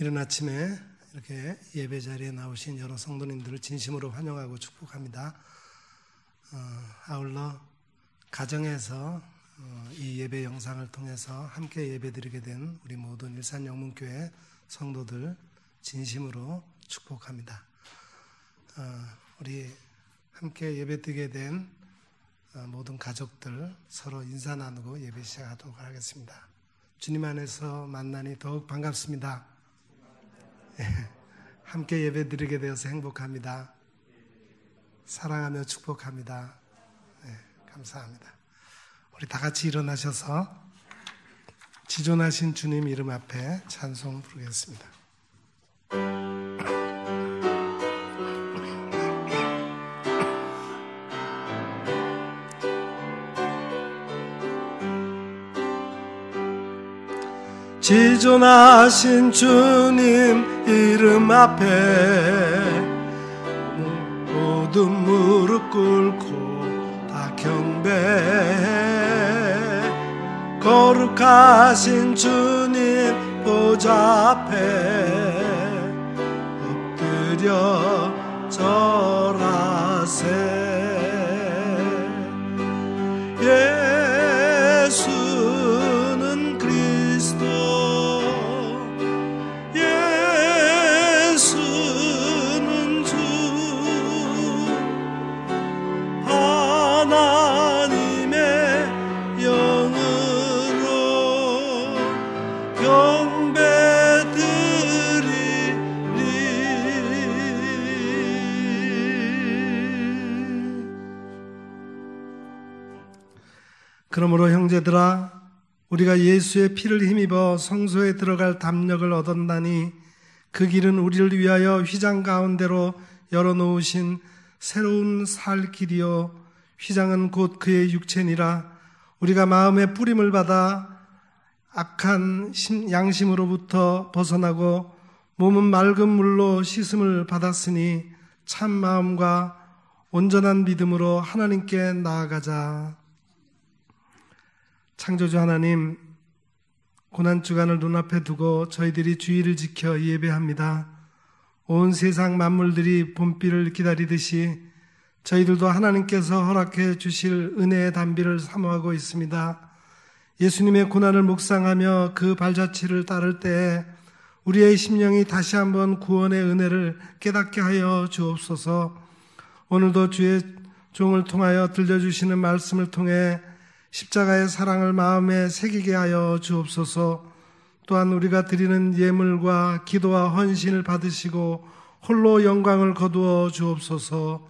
이른 아침에 이렇게 예배 자리에 나오신 여러 성도님들을 진심으로 환영하고 축복합니다. 아울러 가정에서 이 예배 영상을 통해서 함께 예배드리게 된 우리 모든 일산영문교회 성도들 진심으로 축복합니다. 우리 함께 예배드리게 된 모든 가족들 서로 인사 나누고 예배 시작하도록 하겠습니다. 주님 안에서 만나니 더욱 반갑습니다. 함께 예배드리게 되어서 행복합니다. 사랑하며 축복합니다. 감사합니다. 우리 다 같이 일어나셔서 지존하신 주님 이름 앞에 찬송 부르겠습니다. 지존하신 주님 이름 앞에 모든 무릎 꿇고 다 경배해. 거룩하신 주님 보좌 앞에 엎드려 절하세. 예수는 그리스도, 예수는 주, 하나님의 영으로 경배드리리. 그러므로 형제들아, 우리가 예수의 피를 힘입어 성소에 들어갈 담력을 얻었나니 그 길은 우리를 위하여 휘장 가운데로 열어놓으신 새로운 살 길이요 휘장은 곧 그의 육체니라. 우리가 마음의 뿌림을 받아 악한 양심으로부터 벗어나고 몸은 맑은 물로 씻음을 받았으니 참 마음과 온전한 믿음으로 하나님께 나아가자. 창조주 하나님, 고난주간을 눈앞에 두고 저희들이 주의를 지켜 예배합니다. 온 세상 만물들이 봄비를 기다리듯이 저희들도 하나님께서 허락해 주실 은혜의 단비를 사모하고 있습니다. 예수님의 고난을 묵상하며 그 발자취를 따를 때에 우리의 심령이 다시 한번 구원의 은혜를 깨닫게 하여 주옵소서. 오늘도 주의 종을 통하여 들려주시는 말씀을 통해 십자가의 사랑을 마음에 새기게 하여 주옵소서. 또한 우리가 드리는 예물과 기도와 헌신을 받으시고 홀로 영광을 거두어 주옵소서.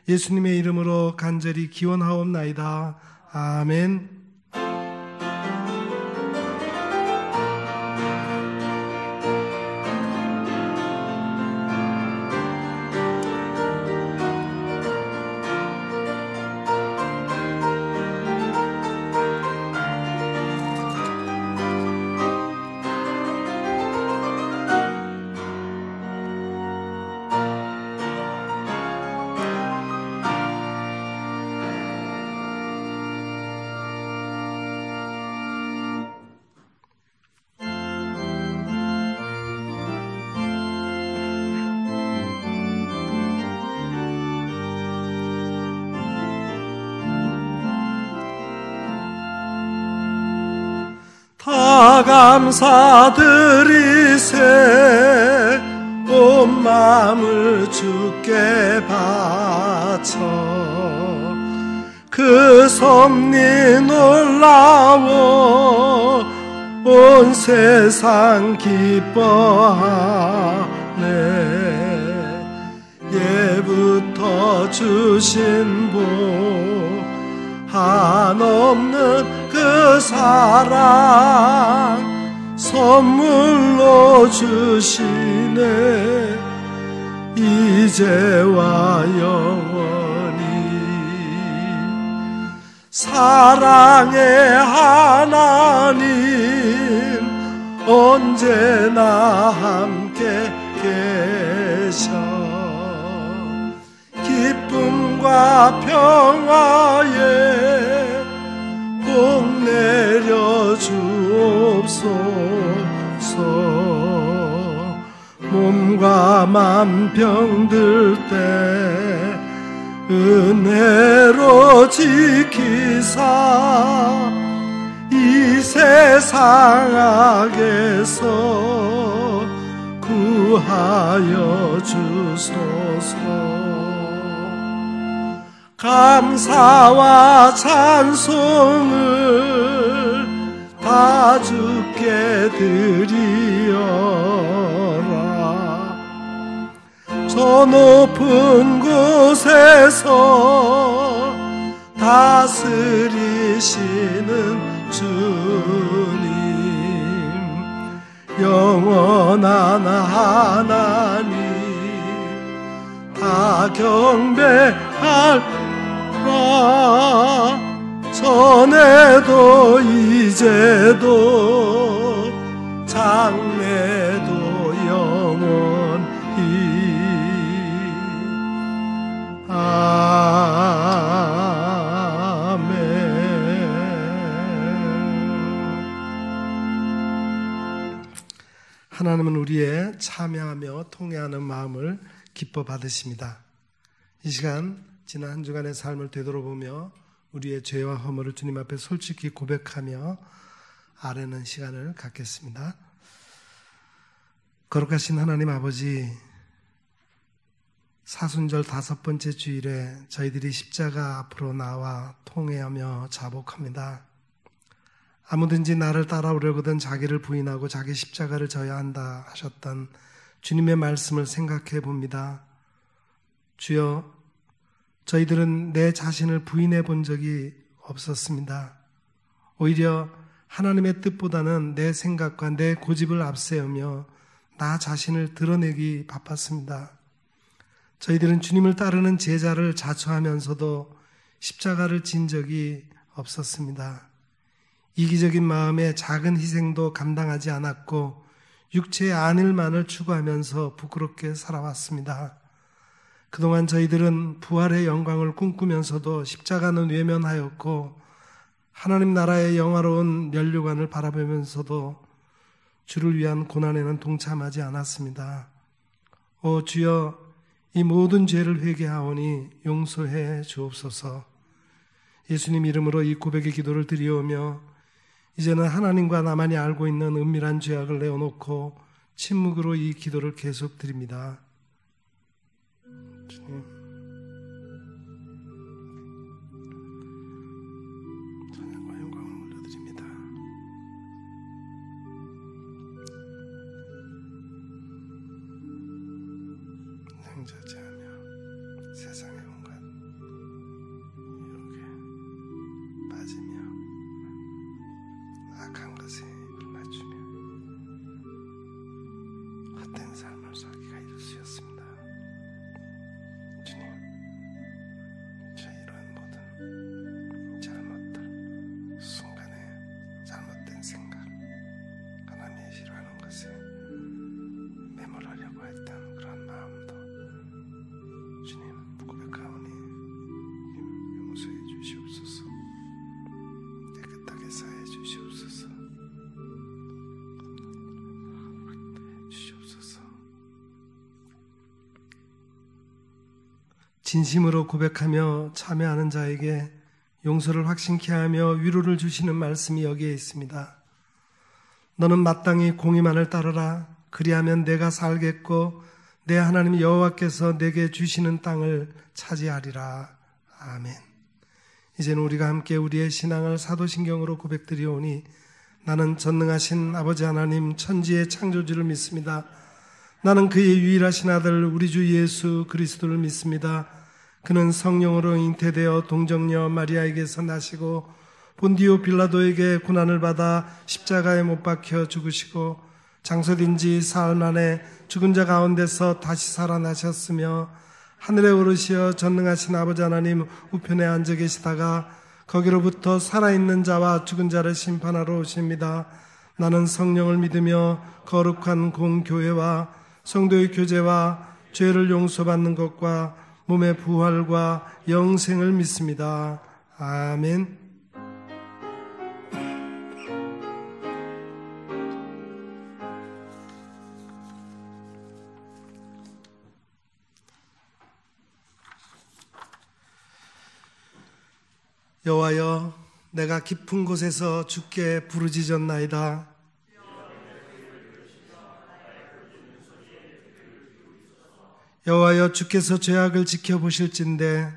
예수님의 이름으로 간절히 기원하옵나이다. 아멘. 다 감사드리세. 온 마음을 주께 바쳐 그 섭리 놀라워 온 세상 기뻐하네. 예부터 주신 복 한없는 그 사랑 선물로 주시네. 이제와 영원히 사랑의 하나님 언제나 함께 계셔. 기쁨과 평화에 복 내려 주옵소서. 병과 만병들 때 은혜로 지키사 이 세상 악에서 구하여 주소서. 감사와 찬송을 다 주께 드리어라. 저 높은 곳에서 다스리시는 주님, 영원한 하나님 다 경배할라. 전에도 이제도 장래도 영원히. 아멘. 하나님은 우리의 참여하며 통회하는 마음을 기뻐 받으십니다. 이 시간 지난 한 주간의 삶을 되돌아보며 우리의 죄와 허물을 주님 앞에 솔직히 고백하며 아뢰는 시간을 갖겠습니다. 거룩하신 하나님 아버지, 사순절 5번째 주일에 저희들이 십자가 앞으로 나와 통회하며 자복합니다. 아무든지 나를 따라오려거든 자기를 부인하고 자기 십자가를 져야 한다 하셨던 주님의 말씀을 생각해 봅니다. 주여, 저희들은 내 자신을 부인해 본 적이 없었습니다. 오히려 하나님의 뜻보다는 내 생각과 내 고집을 앞세우며 나 자신을 드러내기 바빴습니다. 저희들은 주님을 따르는 제자를 자처하면서도 십자가를 진 적이 없었습니다. 이기적인 마음에 작은 희생도 감당하지 않았고 육체의 안일만을 추구하면서 부끄럽게 살아왔습니다. 그동안 저희들은 부활의 영광을 꿈꾸면서도 십자가는 외면하였고 하나님 나라의 영화로운 면류관을 바라보면서도 주를 위한 고난에는 동참하지 않았습니다. 오 주여, 이 모든 죄를 회개하오니 용서해 주옵소서. 예수님 이름으로 이 고백의 기도를 드리오며 이제는 하나님과 나만이 알고 있는 은밀한 죄악을 내어놓고 침묵으로 이 기도를 계속 드립니다. 주님, 찬양과 영광을 올려드립니다. 행자제하며 세상의 온갖 유혹에 빠지며 악한 것에 입을 맞추며 헛된 삶을 살기가 일쑤였습니다. 주님, 저 이러한 모든 잘못들, 순간에 잘못된 생각, 하나님이 싫어하는 것에 매몰하려고 했던 그런 마음도 주님 고백하오니 용서해 주시옵소서. 깨끗하게 사해 주시옵소서. 주시옵소서. 진심으로 고백하며 참여하는 자에게 용서를 확신케 하며 위로를 주시는 말씀이 여기에 있습니다. 너는 마땅히 공의만을 따르라. 그리하면 내가 살겠고 내 하나님 여호와께서 내게 주시는 땅을 차지하리라. 아멘. 이제는 우리가 함께 우리의 신앙을 사도신경으로 고백드리오니 나는 전능하신 아버지 하나님 천지의 창조주를 믿습니다. 나는 그의 유일하신 아들 우리 주 예수 그리스도를 믿습니다. 그는 성령으로 잉태되어 동정녀 마리아에게서 나시고 본디오 빌라도에게 고난을 받아 십자가에 못 박혀 죽으시고 장사된 지 사흘 만에 죽은 자 가운데서 다시 살아나셨으며 하늘에 오르시어 전능하신 아버지 하나님 우편에 앉아 계시다가 거기로부터 살아있는 자와 죽은 자를 심판하러 오십니다. 나는 성령을 믿으며 거룩한 공교회와 성도의 교제와 죄를 용서받는 것과 몸의 부활과 영생을 믿습니다. 아멘. 여호와여, 내가 깊은 곳에서 주께 부르짖었나이다. 여호와여, 주께서 죄악을 지켜보실진대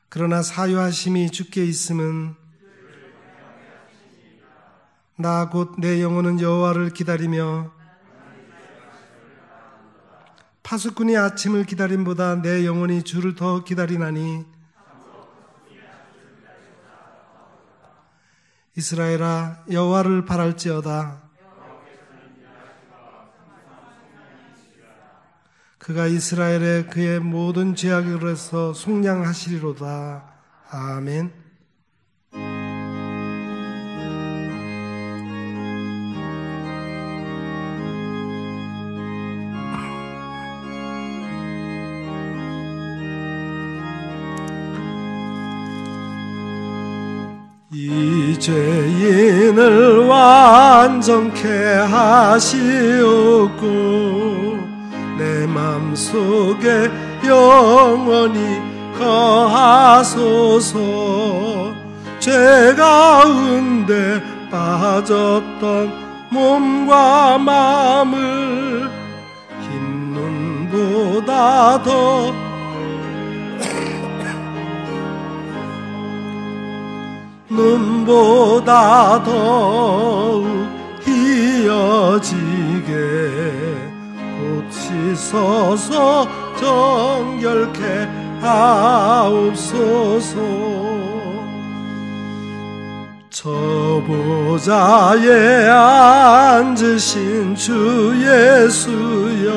그러나 사유하심이 주께 있음은 나 곧 내 영혼은 여호와를 기다리며 파수꾼이 아침을 기다림보다 내 영혼이 주를 더 기다리나니 이스라엘아, 여호와를 바랄지어다. 그가 이스라엘에 그의 모든 죄악으로서 속량하시리로다. 아멘. 이 죄인을 완전케 하시옵고 내 맘속에 영원히 거하소서. 죄 가운데 빠졌던 몸과 마음을 흰 눈보다 더욱 희어지게 씻어서 정결케 하옵소서. 저 보좌에 앉으신 주 예수여,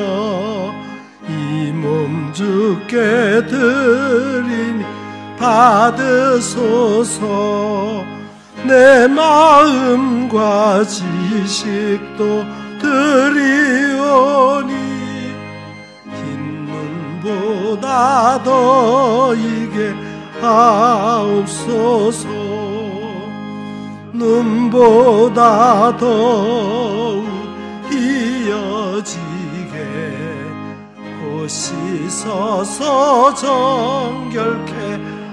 이 몸 주께 드리니 받으소서. 내 마음과 지식도 드리오니 흰 눈보다 더 이게 하옵소서. 눈보다 더욱 희어지게 곧 씻어서 정결케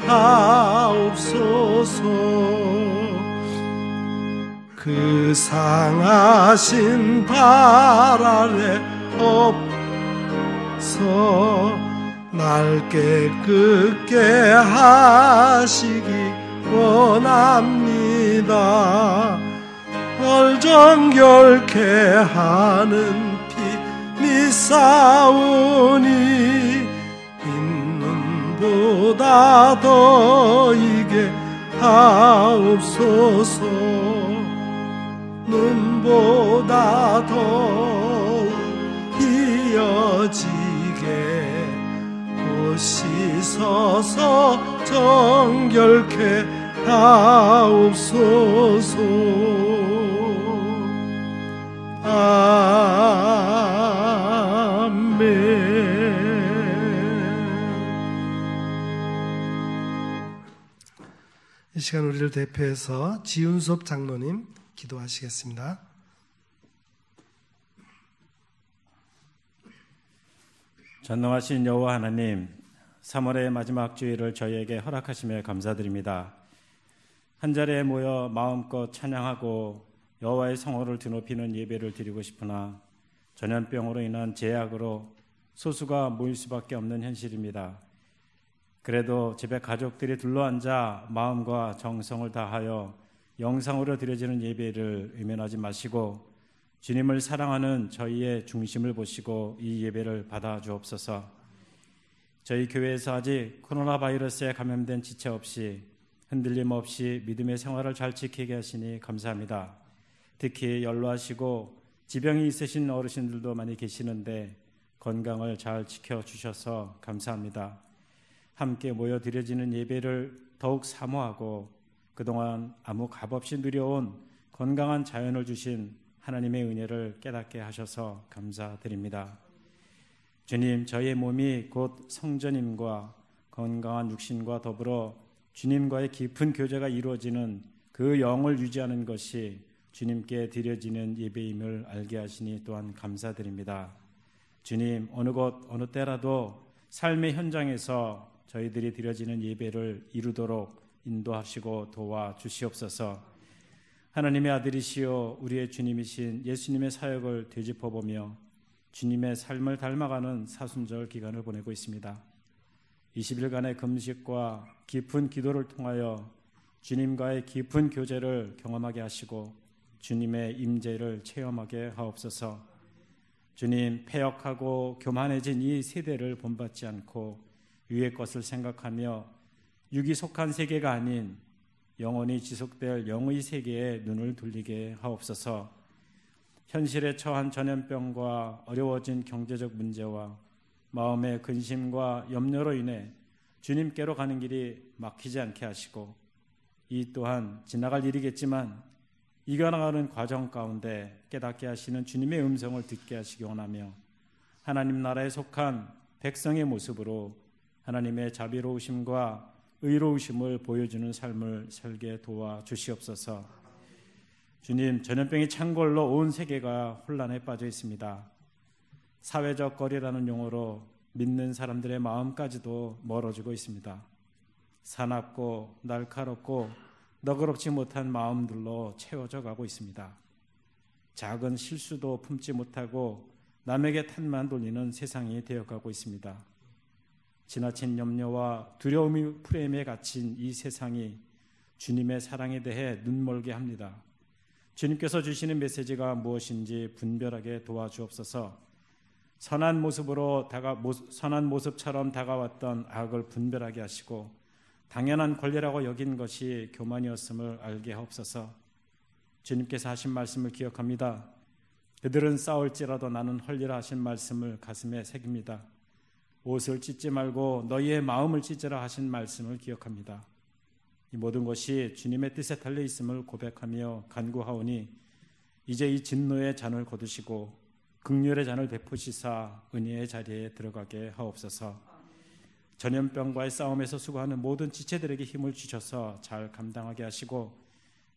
하옵소서. 그 상하신 발 아래 엎서 날 깨끗게 하시기 원합니다. 널 정결케 하는 피 믿사오니 흰 눈보다 더 이게 하옵소서. 눈보다 더욱 희어지게 곧 씻어서 정결케 하옵소서. 아멘. 이 시간 우리를 대표해서 지은섭 장로님 기도하시겠습니다. 전능하신 여호와 하나님, 3월의 마지막 주일을 저희에게 허락하심에 감사드립니다. 한자리에 모여 마음껏 찬양하고 여호와의 성호를 드높이는 예배를 드리고 싶으나 전염병으로 인한 제약으로 소수가 모일 수밖에 없는 현실입니다. 그래도 집에 가족들이 둘러앉아 마음과 정성을 다하여 영상으로 드려지는 예배를 외면하지 마시고 주님을 사랑하는 저희의 중심을 보시고 이 예배를 받아 주옵소서. 저희 교회에서 아직 코로나 바이러스에 감염된 지체 없이 흔들림 없이 믿음의 생활을 잘 지키게 하시니 감사합니다. 특히 연로하시고 지병이 있으신 어르신들도 많이 계시는데 건강을 잘 지켜주셔서 감사합니다. 함께 모여 드려지는 예배를 더욱 사모하고 그동안 아무 값없이 누려온 건강한 자연을 주신 하나님의 은혜를 깨닫게 하셔서 감사드립니다. 주님, 저희의 몸이 곧 성전임과 건강한 육신과 더불어 주님과의 깊은 교제가 이루어지는 그 영을 유지하는 것이 주님께 드려지는 예배임을 알게 하시니 또한 감사드립니다. 주님, 어느 곳 어느 때라도 삶의 현장에서 저희들이 드려지는 예배를 이루도록 인도하시고 도와주시옵소서. 하나님의 아들이시요 우리의 주님이신 예수님의 사역을 되짚어보며 주님의 삶을 닮아가는 사순절 기간을 보내고 있습니다. 20일간의 금식과 깊은 기도를 통하여 주님과의 깊은 교제를 경험하게 하시고 주님의 임재를 체험하게 하옵소서. 주님, 패역하고 교만해진 이 세대를 본받지 않고 위의 것을 생각하며 육이 속한 세계가 아닌 영원히 지속될 영의 세계에 눈을 돌리게 하옵소서. 현실에 처한 전염병과 어려워진 경제적 문제와 마음의 근심과 염려로 인해 주님께로 가는 길이 막히지 않게 하시고 이 또한 지나갈 일이겠지만 이겨나가는 과정 가운데 깨닫게 하시는 주님의 음성을 듣게 하시기 원하며 하나님 나라에 속한 백성의 모습으로 하나님의 자비로우심과 의로우심을 보여주는 삶을 살게 도와주시옵소서. 주님, 전염병이 창궐로 온 세계가 혼란에 빠져 있습니다. 사회적 거리라는 용어로 믿는 사람들의 마음까지도 멀어지고 있습니다. 사납고 날카롭고 너그럽지 못한 마음들로 채워져 가고 있습니다. 작은 실수도 품지 못하고 남에게 탓만 돌리는 세상이 되어가고 있습니다. 지나친 염려와 두려움이 프레임에 갇힌 이 세상이 주님의 사랑에 대해 눈멀게 합니다. 주님께서 주시는 메시지가 무엇인지 분별하게 도와주옵소서. 선한 모습처럼 다가왔던 악을 분별하게 하시고 당연한 권리라고 여긴 것이 교만이었음을 알게 하옵소서. 주님께서 하신 말씀을 기억합니다. 그들은 싸울지라도 나는 헐리라 하신 말씀을 가슴에 새깁니다. 옷을 찢지 말고 너희의 마음을 찢으라 하신 말씀을 기억합니다. 이 모든 것이 주님의 뜻에 달려 있음을 고백하며 간구하오니 이제 이 진노의 잔을 거두시고 긍휼의 잔을 베푸시사 은혜의 자리에 들어가게 하옵소서. 전염병과의 싸움에서 수고하는 모든 지체들에게 힘을 주셔서 잘 감당하게 하시고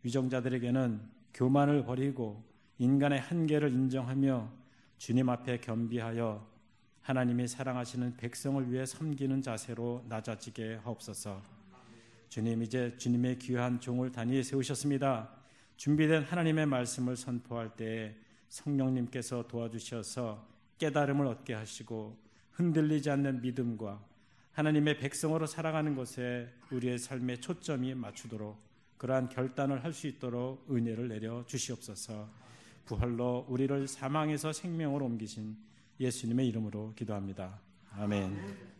위정자들에게는 교만을 버리고 인간의 한계를 인정하며 주님 앞에 겸비하여 하나님이 사랑하시는 백성을 위해 섬기는 자세로 낮아지게 하옵소서. 주님, 이제 주님의 귀한 종을 단위에 세우셨습니다. 준비된 하나님의 말씀을 선포할 때에 성령님께서 도와주셔서 깨달음을 얻게 하시고 흔들리지 않는 믿음과 하나님의 백성으로 살아가는 것에 우리의 삶의 초점이 맞추도록 그러한 결단을 할 수 있도록 은혜를 내려 주시옵소서. 부활로 우리를 사망에서 생명으로 옮기신 예수님의 이름으로 기도합니다. 아멘.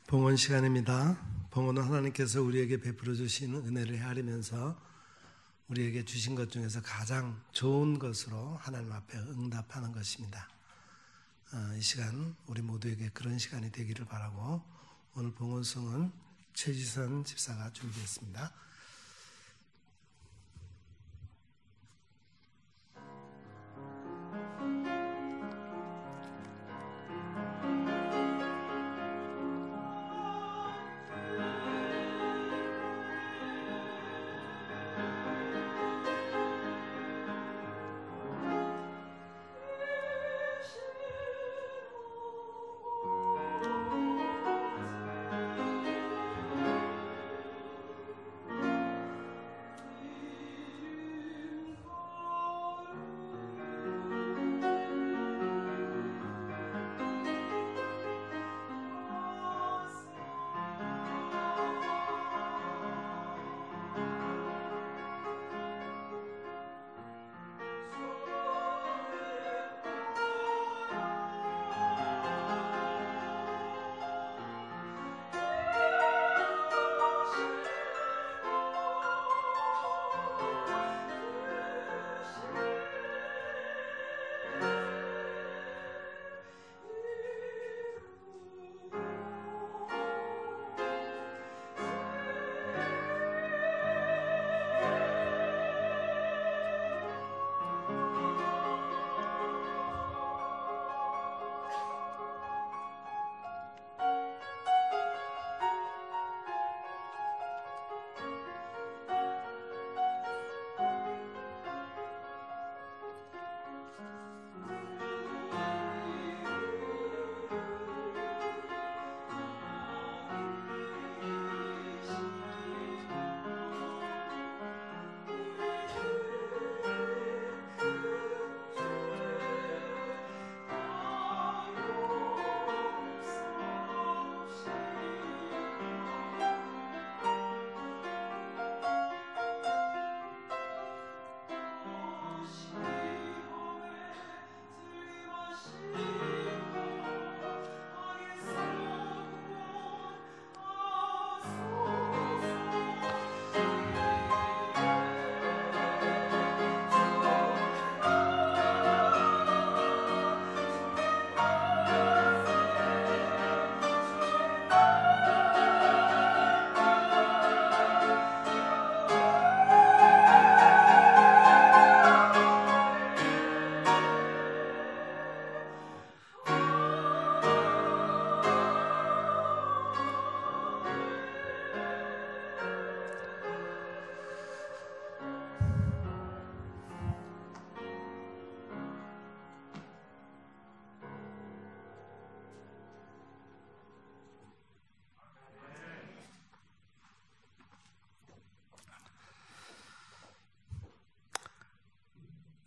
봉헌 시간입니다. 봉헌은 하나님께서 우리에게 베풀어 주시는 은혜를 헤아리면서 우리에게 주신 것 중에서 가장 좋은 것으로 하나님 앞에 응답하는 것입니다. 이 시간 우리 모두에게 그런 시간이 되기를 바라고 오늘 봉헌송은 최지선 집사가 준비했습니다.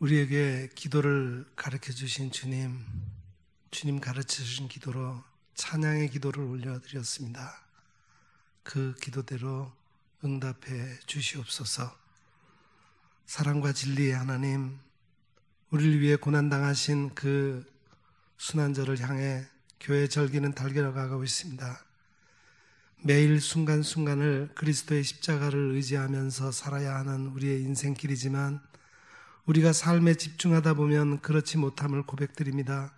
우리에게 기도를 가르쳐 주신 주님 가르쳐 주신 기도로 찬양의 기도를 올려드렸습니다. 그 기도대로 응답해 주시옵소서. 사랑과 진리의 하나님, 우리를 위해 고난당하신 그 순환절을 향해 교회 절기는 달려가고 있습니다. 매일 순간순간을 그리스도의 십자가를 의지하면서 살아야 하는 우리의 인생길이지만 우리가 삶에 집중하다 보면 그렇지 못함을 고백드립니다.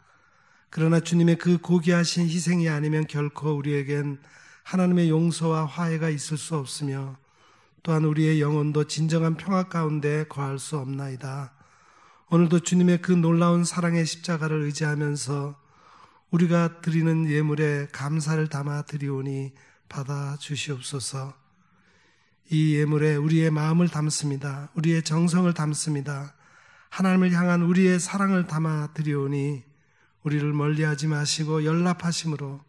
그러나 주님의 그 고귀하신 희생이 아니면 결코 우리에겐 하나님의 용서와 화해가 있을 수 없으며 또한 우리의 영혼도 진정한 평화 가운데 거할 수 없나이다. 오늘도 주님의 그 놀라운 사랑의 십자가를 의지하면서 우리가 드리는 예물에 감사를 담아 드리오니 받아 주시옵소서. 이 예물에 우리의 마음을 담습니다. 우리의 정성을 담습니다. 하나님을 향한 우리의 사랑을 담아 드리오니 우리를 멀리하지 마시고 연락하심으로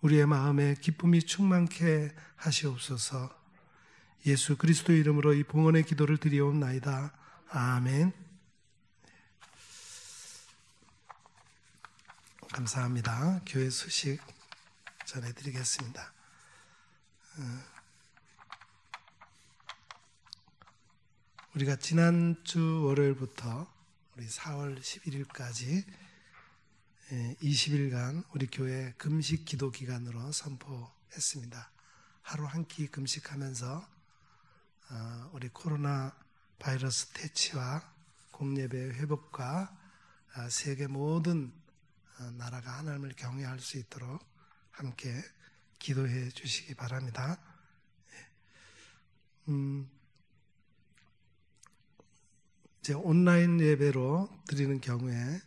우리의 마음에 기쁨이 충만케 하시옵소서. 예수 그리스도의 이름으로 이 봉헌의 기도를 드리옵나이다. 아멘. 감사합니다. 교회 소식 전해드리겠습니다. 우리가 지난주 월요일부터 우리 4월 11일까지 20일간 우리 교회 금식 기도 기간으로 선포했습니다. 하루 한 끼 금식하면서 우리 코로나 바이러스 퇴치와 공예배 회복과 세계 모든 나라가 하나님을 경외할 수 있도록 함께 기도해 주시기 바랍니다. 이제 온라인 예배로 드리는 경우에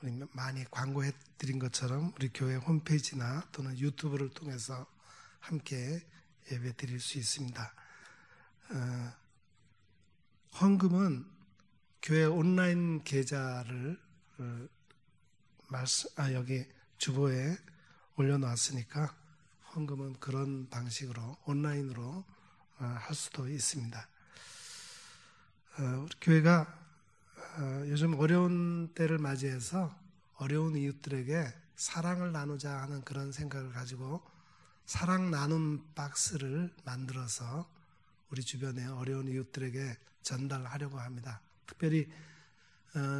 우리 많이 광고해 드린 것처럼 우리 교회 홈페이지나 또는 유튜브를 통해서 함께 예배 드릴 수 있습니다. 헌금은 교회 온라인 계좌를 여기 주보에 올려놓았으니까 헌금은 그런 방식으로 온라인으로 할 수도 있습니다. 우리 교회가 요즘 어려운 때를 맞이해서 어려운 이웃들에게 사랑을 나누자 하는 그런 생각을 가지고 사랑 나눔 박스를 만들어서 우리 주변의 어려운 이웃들에게 전달하려고 합니다. 특별히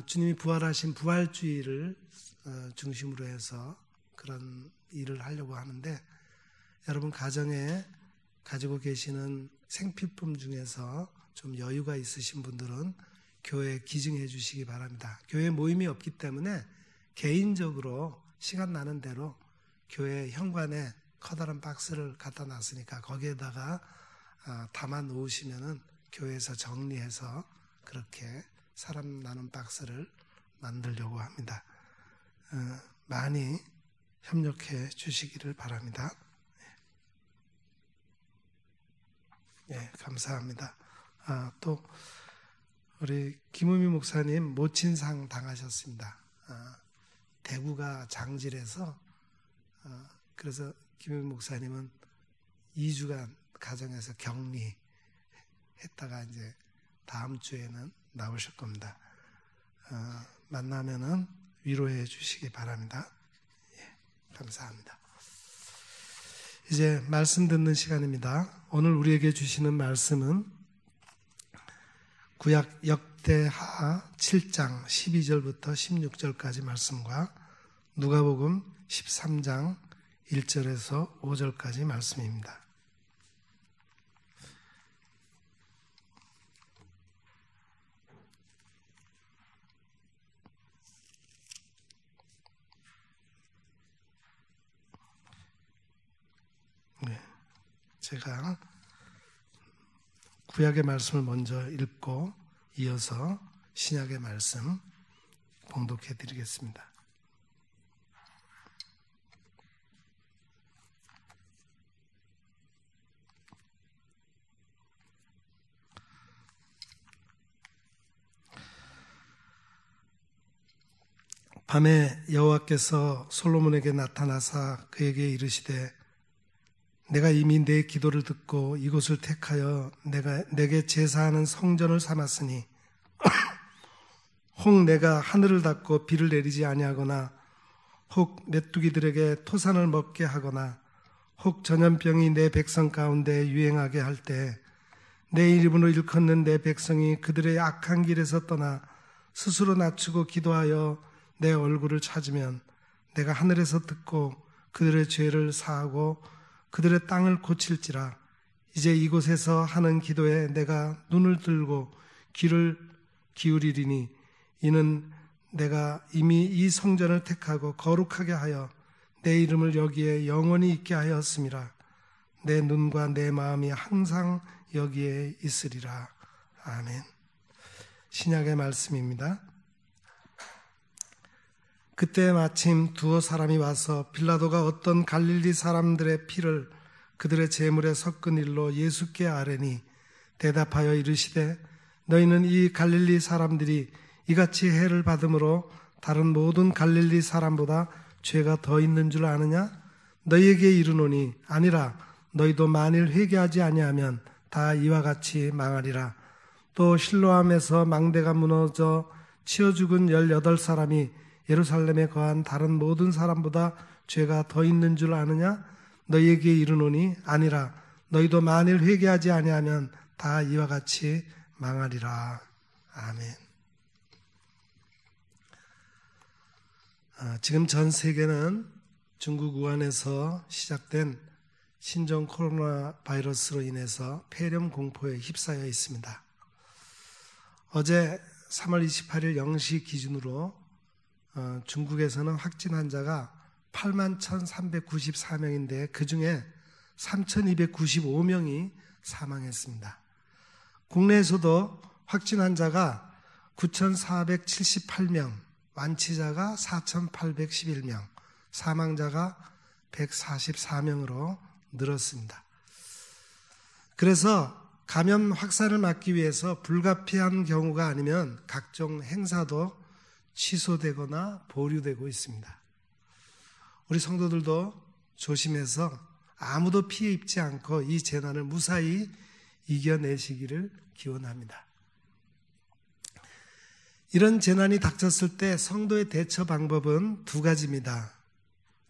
주님이 부활하신 부활주의를 중심으로 해서 그런 일을 하려고 하는데 여러분 가정에 가지고 계시는 생필품 중에서 좀 여유가 있으신 분들은 교회에 기증해 주시기 바랍니다. 교회 모임이 없기 때문에 개인적으로 시간 나는 대로 교회 현관에 커다란 박스를 갖다 놨으니까 거기에다가 담아 놓으시면은 교회에서 정리해서 그렇게 사람 나눔 박스를 만들려고 합니다. 많이 협력해 주시기를 바랍니다. 네, 감사합니다. 또 우리 김우미 목사님 모친상 당하셨습니다. 대구가 장질해서 그래서 김우미 목사님은 2주간 가정에서 격리했다가 이제 다음 주에는 나오실 겁니다. 만나면은 위로해 주시기 바랍니다. 예, 감사합니다. 이제 말씀 듣는 시간입니다. 오늘 우리에게 주시는 말씀은 구약 역대하 7장 12절부터 16절까지 말씀과 누가복음 13장 1절에서 5절까지 말씀입니다. 네, 제가 구약의 말씀을 먼저 읽고 이어서 신약의 말씀 봉독해 드리겠습니다. 밤에 여호와께서 솔로몬에게 나타나사 그에게 이르시되 내가 이미 내 기도를 듣고 이곳을 택하여 내게 제사하는 성전을 삼았으니 혹 내가 하늘을 닫고 비를 내리지 아니하거나 혹 메뚜기들에게 토산을 먹게 하거나 혹 전염병이 내 백성 가운데 유행하게 할 때 내 이름으로 일컫는 내 백성이 그들의 악한 길에서 떠나 스스로 낮추고 기도하여 내 얼굴을 찾으면 내가 하늘에서 듣고 그들의 죄를 사하고 그들의 땅을 고칠지라. 이제 이곳에서 하는 기도에 내가 눈을 들고 귀를 기울이리니 이는 내가 이미 이 성전을 택하고 거룩하게 하여 내 이름을 여기에 영원히 있게 하였음이라. 내 눈과 내 마음이 항상 여기에 있으리라. 아멘. 신약의 말씀입니다. 그때 마침 두어 사람이 와서 빌라도가 어떤 갈릴리 사람들의 피를 그들의 제물에 섞은 일로 예수께 아뢰니 대답하여 이르시되 너희는 이 갈릴리 사람들이 이같이 해를 받음으로 다른 모든 갈릴리 사람보다 죄가 더 있는 줄 아느냐? 너희에게 이르노니 아니라 너희도 만일 회개하지 아니하면 다 이와 같이 망하리라. 또 실로암에서 망대가 무너져 치어 죽은 18사람이 예루살렘에 거한 다른 모든 사람보다 죄가 더 있는 줄 아느냐? 너희에게 이르노니 아니라 너희도 만일 회개하지 아니하면 다 이와 같이 망하리라. 아멘. 지금 전 세계는 중국 우한에서 시작된 신종 코로나 바이러스로 인해서 폐렴 공포에 휩싸여 있습니다. 어제 3월 28일 0시 기준으로 중국에서는 확진 환자가 81,394명인데 그중에 3,295명이 사망했습니다. 국내에서도 확진 환자가 9,478명, 완치자가 4,811명, 사망자가 144명으로 늘었습니다. 그래서 감염 확산을 막기 위해서 불가피한 경우가 아니면 각종 행사도 취소되거나 보류되고 있습니다. 우리 성도들도 조심해서 아무도 피해 입지 않고 이 재난을 무사히 이겨내시기를 기원합니다. 이런 재난이 닥쳤을 때 성도의 대처 방법은 두 가지입니다.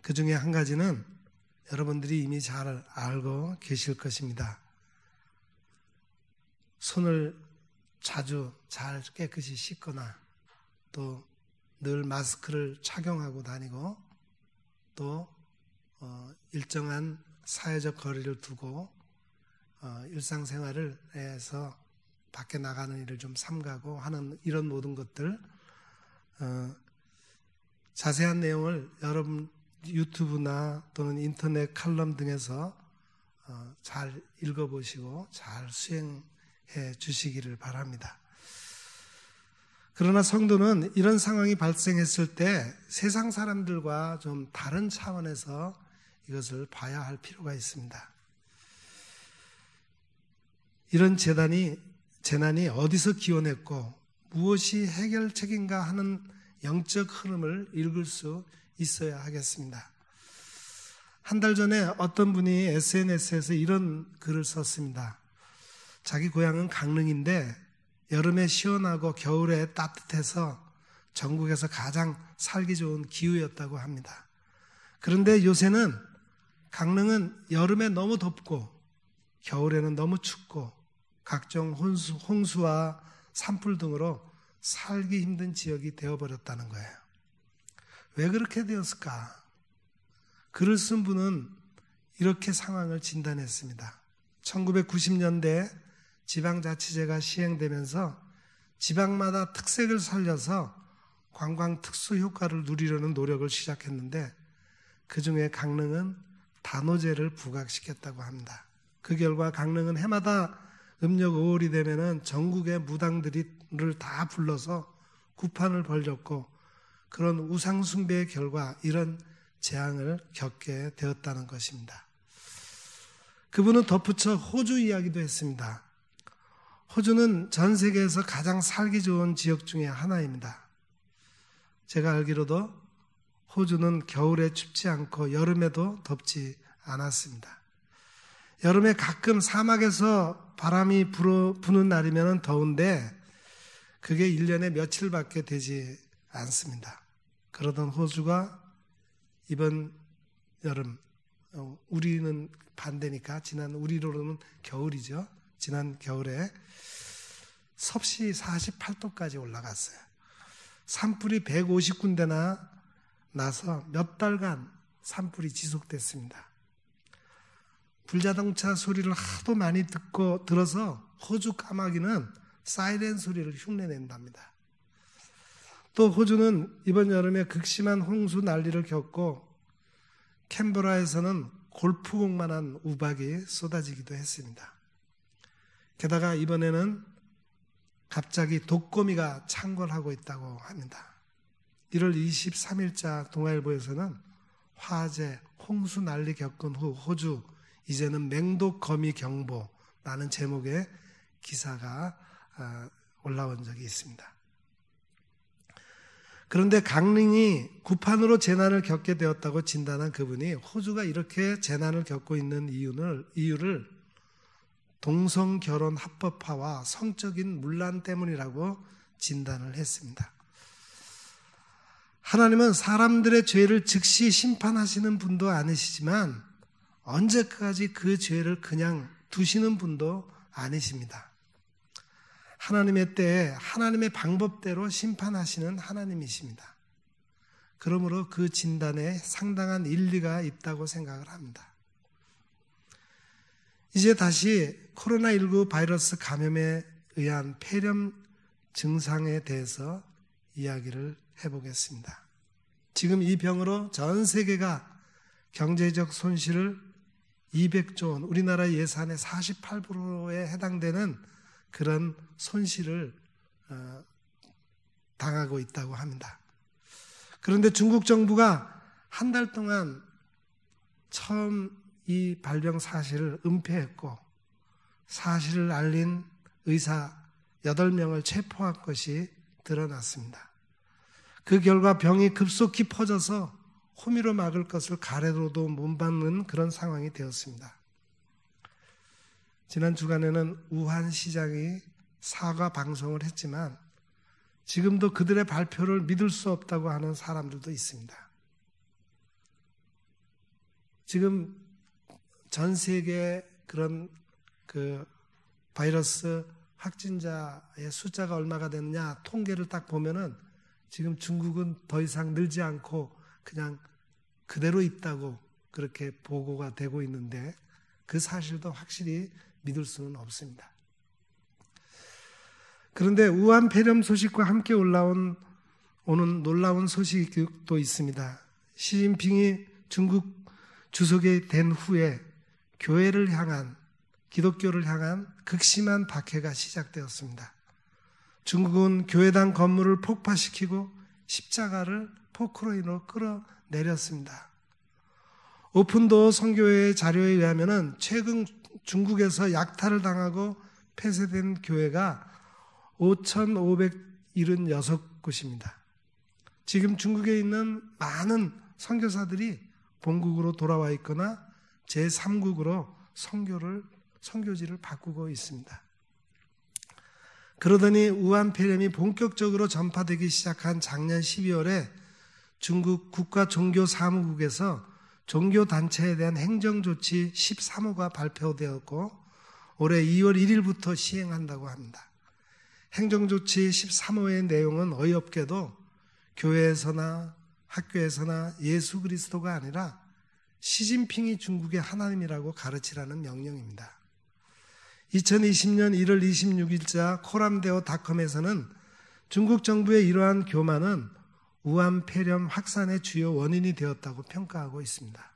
그 중에 한 가지는 여러분들이 이미 잘 알고 계실 것입니다. 손을 자주 잘 깨끗이 씻거나 또 늘 마스크를 착용하고 다니고 또 일정한 사회적 거리를 두고 일상생활을 해서 밖에 나가는 일을 좀 삼가고 하는 이런 모든 것들 자세한 내용을 여러분 유튜브나 또는 인터넷 칼럼 등에서 잘 읽어보시고 잘 수행해 주시기를 바랍니다. 그러나 성도는 이런 상황이 발생했을 때 세상 사람들과 좀 다른 차원에서 이것을 봐야 할 필요가 있습니다. 이런 재난이 어디서 기원했고 무엇이 해결책인가 하는 영적 흐름을 읽을 수 있어야 하겠습니다. 한 달 전에 어떤 분이 SNS에서 이런 글을 썼습니다. 자기 고향은 강릉인데 여름에 시원하고 겨울에 따뜻해서 전국에서 가장 살기 좋은 기후였다고 합니다. 그런데 요새는 강릉은 여름에 너무 덥고 겨울에는 너무 춥고 각종 홍수와 산불 등으로 살기 힘든 지역이 되어버렸다는 거예요. 왜 그렇게 되었을까? 글을 쓴 분은 이렇게 상황을 진단했습니다. 1990년대 지방자치제가 시행되면서 지방마다 특색을 살려서 관광 특수 효과를 누리려는 노력을 시작했는데 그중에 강릉은 단오제를 부각시켰다고 합니다. 그 결과 강릉은 해마다 음력 5월이 되면은 전국의 무당들을 다 불러서 구판을 벌였고 그런 우상숭배의 결과 이런 재앙을 겪게 되었다는 것입니다. 그분은 덧붙여 호주 이야기도 했습니다. 호주는 전 세계에서 가장 살기 좋은 지역 중에 하나입니다. 제가 알기로도 호주는 겨울에 춥지 않고 여름에도 덥지 않았습니다. 여름에 가끔 사막에서 바람이 부는 날이면 더운데 그게 1년에 며칠밖에 되지 않습니다. 그러던 호주가 이번 여름, 우리는 반대니까 우리로는 겨울이죠. 지난 겨울에 섭씨 48도까지 올라갔어요. 산불이 150군데나 나서 몇 달간 산불이 지속됐습니다. 불자동차 소리를 하도 많이 들어서 호주 까마귀는 사이렌 소리를 흉내낸답니다. 또 호주는 이번 여름에 극심한 홍수 난리를 겪고 캔버라에서는 골프공만한 우박이 쏟아지기도 했습니다. 게다가 이번에는 갑자기 독거미가 창궐하고 있다고 합니다. 1월 23일자 동아일보에서는 화재, 홍수 난리 겪은 후 호주 이제는 맹독거미 경보라는 제목의 기사가 올라온 적이 있습니다. 그런데 강릉이 구판으로 재난을 겪게 되었다고 진단한 그분이 호주가 이렇게 재난을 겪고 있는 이유를 동성결혼 합법화와 성적인 문란 때문이라고 진단을 했습니다. 하나님은 사람들의 죄를 즉시 심판하시는 분도 아니시지만 언제까지 그 죄를 그냥 두시는 분도 아니십니다. 하나님의 때에 하나님의 방법대로 심판하시는 하나님이십니다. 그러므로 그 진단에 상당한 일리가 있다고 생각을 합니다. 이제 다시 코로나19 바이러스 감염에 의한 폐렴 증상에 대해서 이야기를 해보겠습니다. 지금 이 병으로 전 세계가 경제적 손실을 200조 원, 우리나라 예산의 48%에 해당되는 그런 손실을 당하고 있다고 합니다. 그런데 중국 정부가 한 달 동안 처음 이 발병 사실을 은폐했고 사실을 알린 의사 8명을 체포한 것이 드러났습니다. 그 결과 병이 급속히 퍼져서 호미로 막을 것을 가래로도 못 받는 그런 상황이 되었습니다. 지난 주간에는 우한 시장이 사과 방송을 했지만 지금도 그들의 발표를 믿을 수 없다고 하는 사람들도 있습니다. 지금 전 세계 그런 바이러스 확진자의 숫자가 얼마가 됐느냐 통계를 딱 보면은 지금 중국은 더 이상 늘지 않고 그냥 그대로 있다고 그렇게 보고가 되고 있는데 그 사실도 확실히 믿을 수는 없습니다. 그런데 우한 폐렴 소식과 함께 오는 놀라운 소식도 있습니다. 시진핑이 중국 주석이 된 후에 기독교를 향한 극심한 박해가 시작되었습니다. 중국은 교회당 건물을 폭파시키고 십자가를 포크레인으로 끌어내렸습니다. 오픈도어 선교회의 자료에 의하면 최근 중국에서 약탈을 당하고 폐쇄된 교회가 5,576곳입니다. 지금 중국에 있는 많은 선교사들이 본국으로 돌아와 있거나 제3국으로 선교지를 바꾸고 있습니다. 그러더니 우한 폐렴이 본격적으로 전파되기 시작한 작년 12월에 중국 국가종교사무국에서 종교단체에 대한 행정조치 13호가 발표되었고 올해 2월 1일부터 시행한다고 합니다. 행정조치 13호의 내용은 어이없게도 교회에서나 학교에서나 예수 그리스도가 아니라 시진핑이 중국의 하나님이라고 가르치라는 명령입니다. 2020년 1월 26일자 코람데오닷컴에서는 중국 정부의 이러한 교만은 우한 폐렴 확산의 주요 원인이 되었다고 평가하고 있습니다.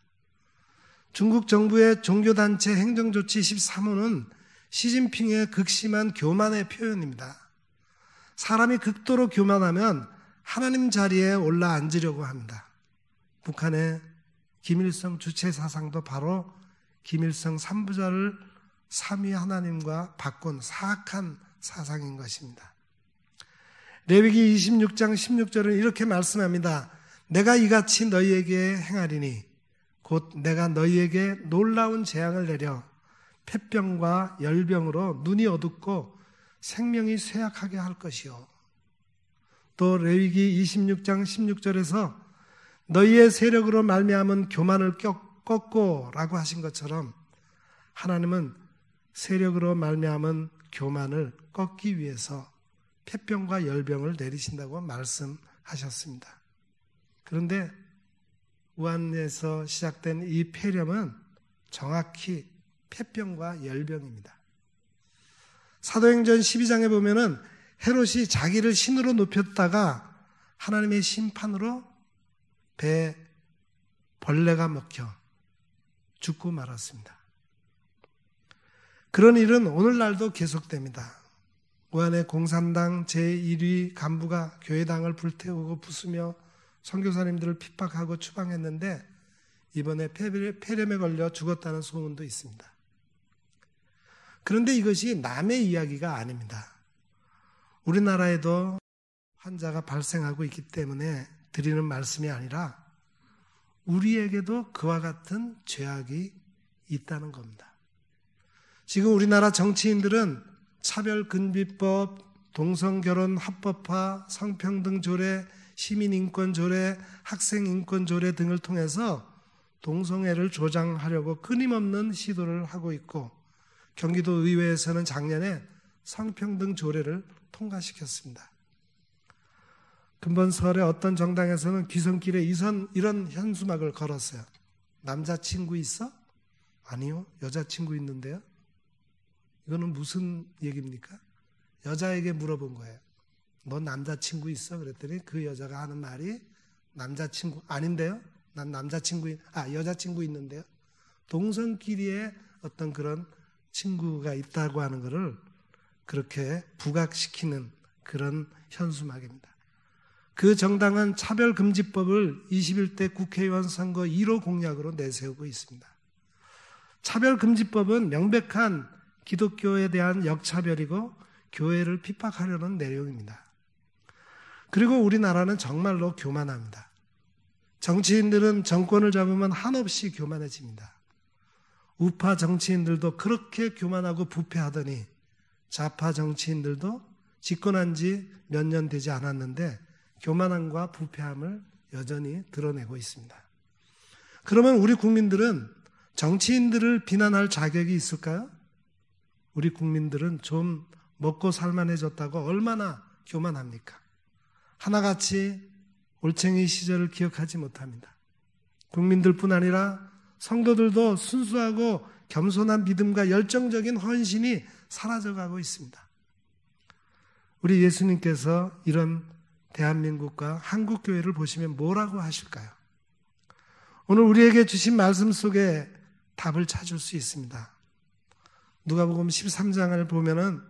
중국 정부의 종교단체 행정조치 13호는 시진핑의 극심한 교만의 표현입니다. 사람이 극도로 교만하면 하나님 자리에 올라 앉으려고 합니다. 북한의 김일성 주체 사상도 바로 김일성 3부자를 3위 하나님과 바꾼 사악한 사상인 것입니다. 레위기 26장 16절은 이렇게 말씀합니다. 내가 이같이 너희에게 행하리니 곧 내가 너희에게 놀라운 재앙을 내려 폐병과 열병으로 눈이 어둡고 생명이 쇠약하게 할 것이요. 또 레위기 26장 16절에서 너희의 세력으로 말미암은 교만을 꺾고라고 하신 것처럼 하나님은 세력으로 말미암은 교만을 꺾기 위해서 폐병과 열병을 내리신다고 말씀하셨습니다. 그런데 우한에서 시작된 이 폐렴은 정확히 폐병과 열병입니다. 사도행전 12장에 보면은 헤롯이 자기를 신으로 높였다가 하나님의 심판으로 배에 벌레가 먹혀 죽고 말았습니다. 그런 일은 오늘날도 계속됩니다. 우한의 공산당 제1위 간부가 교회당을 불태우고 부수며 선교사님들을 핍박하고 추방했는데 이번에 폐렴에 걸려 죽었다는 소문도 있습니다. 그런데 이것이 남의 이야기가 아닙니다. 우리나라에도 환자가 발생하고 있기 때문에 드리는 말씀이 아니라 우리에게도 그와 같은 죄악이 있다는 겁니다. 지금 우리나라 정치인들은 차별금지법, 동성결혼 합법화, 성평등 조례, 시민인권 조례, 학생인권 조례 등을 통해서 동성애를 조장하려고 끊임없는 시도를 하고 있고 경기도 의회에서는 작년에 성평등 조례를 통과시켰습니다. 근본 서울의 어떤 정당에서는 귀성길에 이런 현수막을 걸었어요. 남자친구 있어? 아니요, 여자친구 있는데요. 이거는 무슨 얘기입니까? 여자에게 물어본 거예요. 너 남자친구 있어? 그랬더니 그 여자가 하는 말이 남자친구 아닌데요? 난 여자친구 있는데요. 동성끼리의 어떤 그런 친구가 있다고 하는 것을 그렇게 부각시키는 그런 현수막입니다. 그 정당은 차별금지법을 21대 국회의원 선거 1호 공약으로 내세우고 있습니다. 차별금지법은 명백한 기독교에 대한 역차별이고 교회를 핍박하려는 내용입니다. 그리고 우리나라는 정말로 교만합니다. 정치인들은 정권을 잡으면 한없이 교만해집니다. 우파 정치인들도 그렇게 교만하고 부패하더니 좌파 정치인들도 집권한 지 몇 년 되지 않았는데 교만함과 부패함을 여전히 드러내고 있습니다. 그러면 우리 국민들은 정치인들을 비난할 자격이 있을까요? 우리 국민들은 좀 먹고 살만해졌다고 얼마나 교만합니까? 하나같이 올챙이 시절을 기억하지 못합니다. 국민들뿐 아니라 성도들도 순수하고 겸손한 믿음과 열정적인 헌신이 사라져가고 있습니다. 우리 예수님께서 이런 대한민국과 한국교회를 보시면 뭐라고 하실까요? 오늘 우리에게 주신 말씀 속에 답을 찾을 수 있습니다. 누가복음 13장을 보면은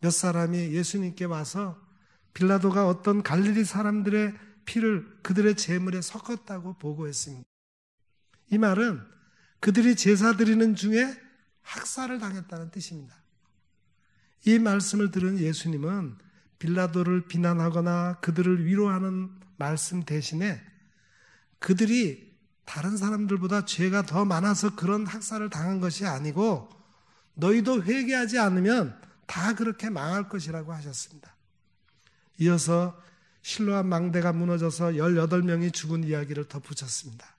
몇 사람이 예수님께 와서 빌라도가 어떤 갈릴리 사람들의 피를 그들의 제물에 섞었다고 보고했습니다. 이 말은 그들이 제사 드리는 중에 학살을 당했다는 뜻입니다. 이 말씀을 들은 예수님은 빌라도를 비난하거나 그들을 위로하는 말씀 대신에 그들이 다른 사람들보다 죄가 더 많아서 그런 학살을 당한 것이 아니고 너희도 회개하지 않으면 다 그렇게 망할 것이라고 하셨습니다. 이어서 실로암 망대가 무너져서 18명이 죽은 이야기를 덧붙였습니다.